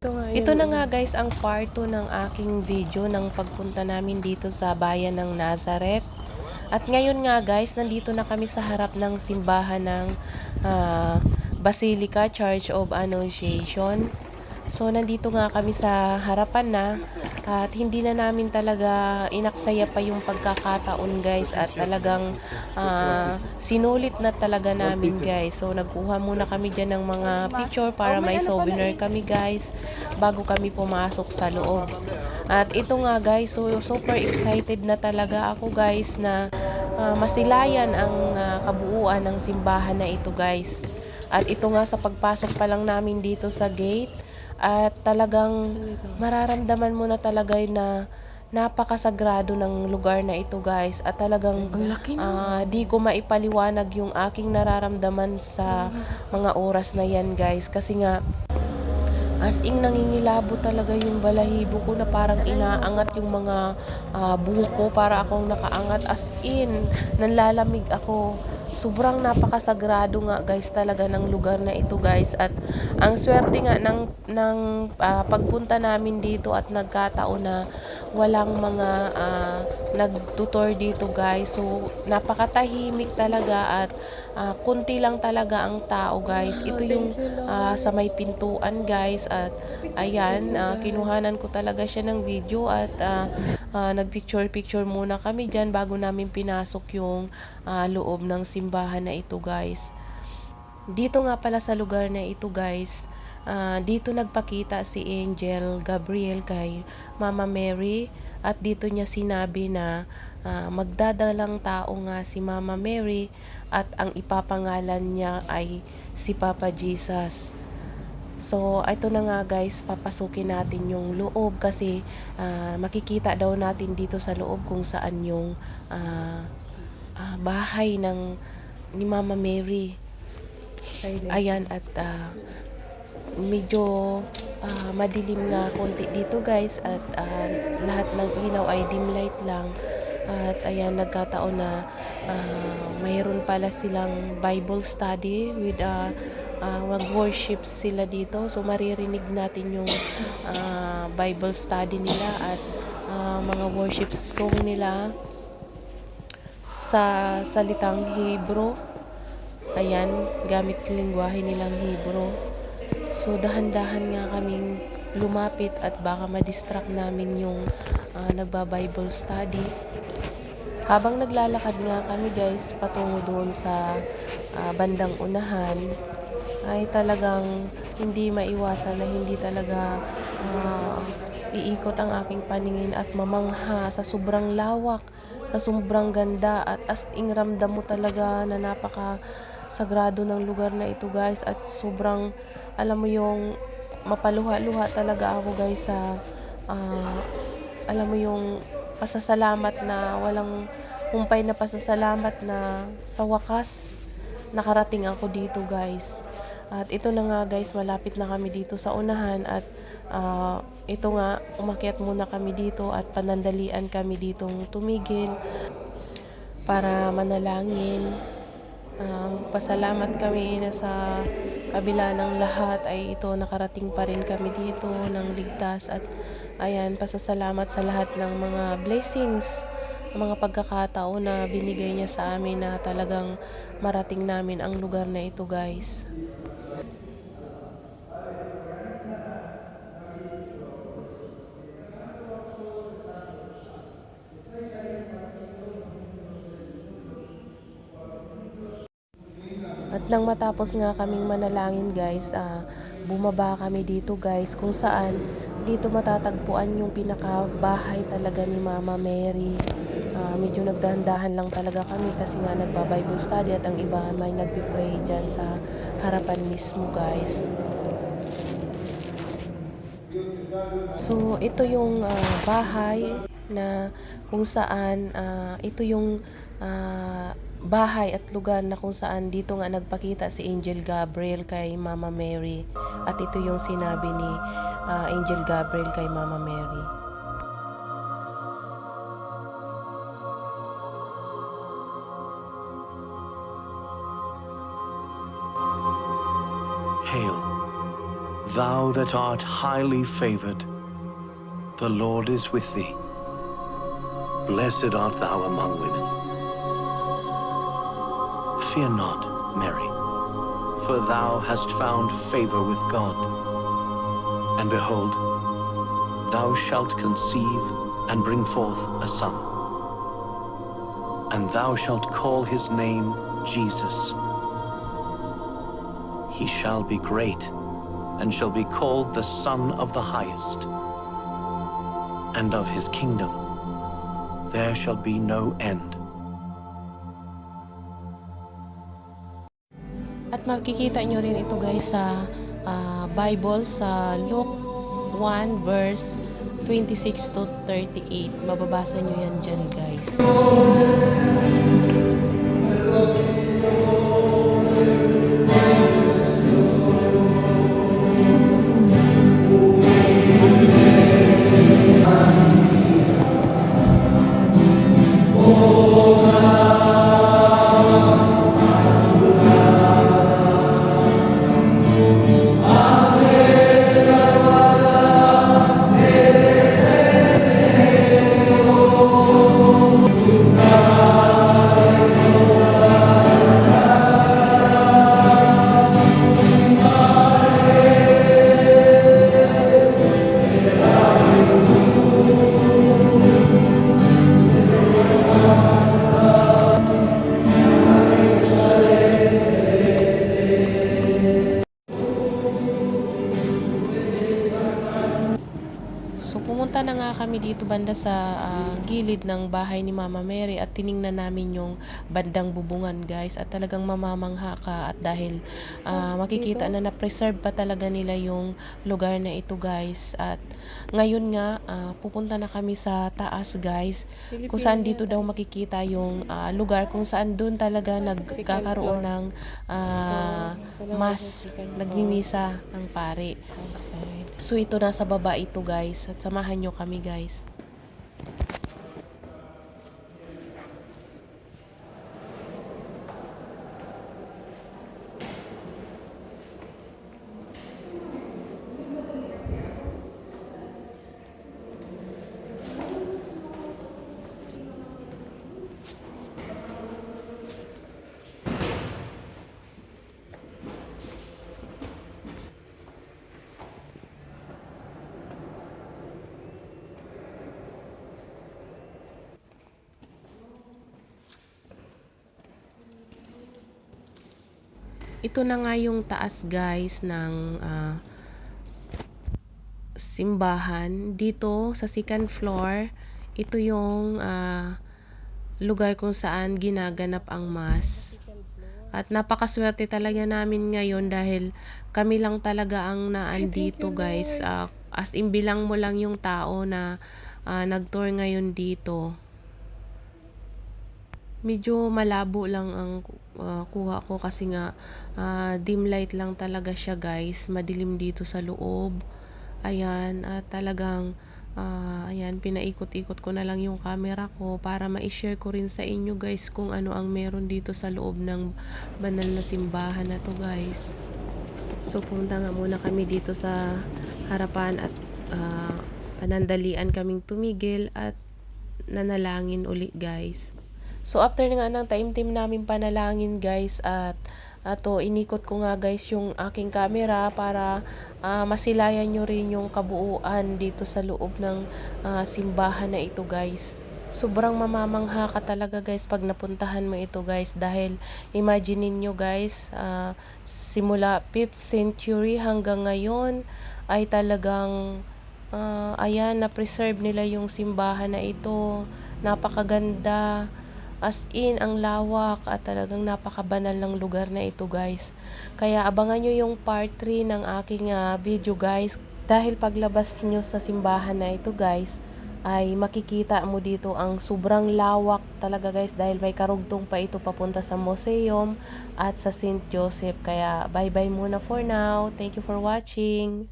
Ito na nga guys ang part 2 ng aking video ng pagpunta namin dito sa bayan ng Nazareth. At ngayon nga guys, nandito na kami sa harap ng simbahan ng Basilica Church of Annunciation. So nandito nga kami sa harapan na at hindi na namin talaga inaksaya pa yung pagkakataon guys at talagang sinulit na talaga namin guys. So nagkuha muna kami dyan ng mga picture para may souvenir kami guys bago kami pumasok sa loob. At ito nga guys, so super excited na talaga ako guys na masilayan ang kabuuan ng simbahan na ito guys. At ito nga sa pagpasok pa lang namin dito sa gate at talagang mararamdaman mo na talaga na napakasagrado ng lugar na ito guys at talagang di ko maipaliwanag yung aking nararamdaman sa mga oras na yan guys kasi nga as in nangingilabo talaga yung balahibo ko na parang inaangat yung mga buko para akong nakaangat as in nanlalamig ako. Sobrang napakasagrado nga guys talaga ng lugar na ito guys at ang swerte nga ng pagpunta namin dito at nagkataon na walang mga nagtutor dito guys. So napakatahimik talaga at kunti lang talaga ang tao guys. Ito yung sa may pintuan guys at ayan kinuhanan ko talaga siya ng video at nagpicture muna kami dyan bago namin pinasok yung loob ng simbahan na ito guys. Dito nga pala sa lugar na ito guys, dito nagpakita si Angel Gabriel kay Mama Mary at dito niya sinabi na magdadalang tao nga si Mama Mary at ang ipapangalan niya ay si Papa Jesus. So, ito na nga guys, papasukin natin yung loob kasi makikita daw natin dito sa loob kung saan yung bahay ni Mama Mary. Ayan at medyo madilim nga konti dito guys at lahat ng ilaw ay dim light lang. At ayan nagkataon na mayroon pala silang Bible study with mag-worship sila dito. So maririnig natin yung Bible study nila at mga worship song nila sa salitang Hebrew. Ayan, gamit lingwahe nilang Hebrew. So dahan-dahan nga kaming lumapit at baka ma-distract namin yung nagba-Bible study. Habang naglalakad nga kami guys patungo doon sa bandang unahan ay talagang hindi maiwasan na hindi talaga iikot ang aking paningin at mamangha sa sobrang lawak, sa sobrang ganda at as in ramdam mo talaga na napaka sagrado ng lugar na ito guys at sobrang alam mo yung mapaluha-luha talaga ako guys sa alam mo yung pasasalamat na walang humpay na pasasalamat na sa wakas nakarating ako dito guys. At ito na nga guys, malapit na kami dito sa unahan at ito nga umakyat muna kami dito at panandalian kami ditong tumigil para manalangin. Pasalamat kami na sa kabila ng lahat ay ito nakarating pa rin kami dito ng ligtas at ayan pasasalamat sa lahat ng mga blessings, mga pagkakataon na binigay niya sa amin na talagang marating namin ang lugar na ito guys. At nang matapos nga kaming manalangin guys, bumaba kami dito guys kung saan dito matatagpuan yung pinakabahay talaga ni Mama Mary. Medyo nagdahan-dahan lang talaga kami kasi nga nagba-Bible study at ang iba may nagpipray dyan sa harapan mismo guys. So ito yung bahay na kung saan ito yung bahay at lugar na kung saan dito nga nagpakita si Angel Gabriel kay Mama Mary at ito yung sinabi ni Angel Gabriel kay Mama Mary. Hail, Thou that art highly favored, the Lord is with thee. Blessed art thou among women. Fear not, Mary, for thou hast found favor with God. And behold, thou shalt conceive and bring forth a son. And thou shalt call his name Jesus. He shall be great, and shall be called the Son of the Highest. And of his kingdom there shall be no end. At makikita nyo rin ito guys sa Bible sa Luke 1 verse 26 to 38. Mababasa nyo yan dyan guys. So pumunta na nga kami dito banda sa gilid ng bahay ni Mama Mary at tiningnan namin yung bandang bubungan guys, at talagang mamamangha ka at dahil makikita na na-preserve pa talaga nila yung lugar na ito guys. At ngayon nga pupunta na kami sa taas guys, kung saan dito daw makikita yung lugar kung saan doon talaga nagkakaroon ng mas nagmimisa ng pare. So ito nasa baba ito guys, at samahan nyo kami guys. Ito na nga yung taas guys ng simbahan. Dito sa second floor, ito yung lugar kung saan ginaganap ang mass. At napakaswerte talaga namin ngayon dahil kami lang talaga ang naandito guys. As in bilang mo lang yung tao na nag-tour ngayon dito. Medyo malabo lang ang kuha ko kasi nga dim light lang talaga siya guys. Madilim dito sa loob. Ayan, at talagang ayan, pinaikot-ikot ko na lang yung camera ko para ma-share ko rin sa inyo guys kung ano ang meron dito sa loob ng banal na simbahan na to guys. So punta nga muna kami dito sa harapan at panandalian kaming tumigil at nanalangin uli guys. So after nga ng time team namin panalangin guys, at inikot ko nga guys yung aking camera para masilayan nyo rin yung kabuuan dito sa loob ng simbahan na ito guys. Sobrang mamamangha ka talaga guys pag napuntahan mo ito guys, dahil imagine niyo guys, simula 5th century hanggang ngayon ay talagang ayan, na-preserve nila yung simbahan na ito. Napakaganda. As in, ang lawak at talagang napakabanal ng lugar na ito guys. Kaya abangan nyo yung part 3 ng aking video guys. Dahil paglabas nyo sa simbahan na ito guys, ay makikita mo dito ang sobrang lawak talaga guys, dahil may karugtong pa ito papunta sa museum at sa St. Joseph. Kaya bye bye muna for now. Thank you for watching.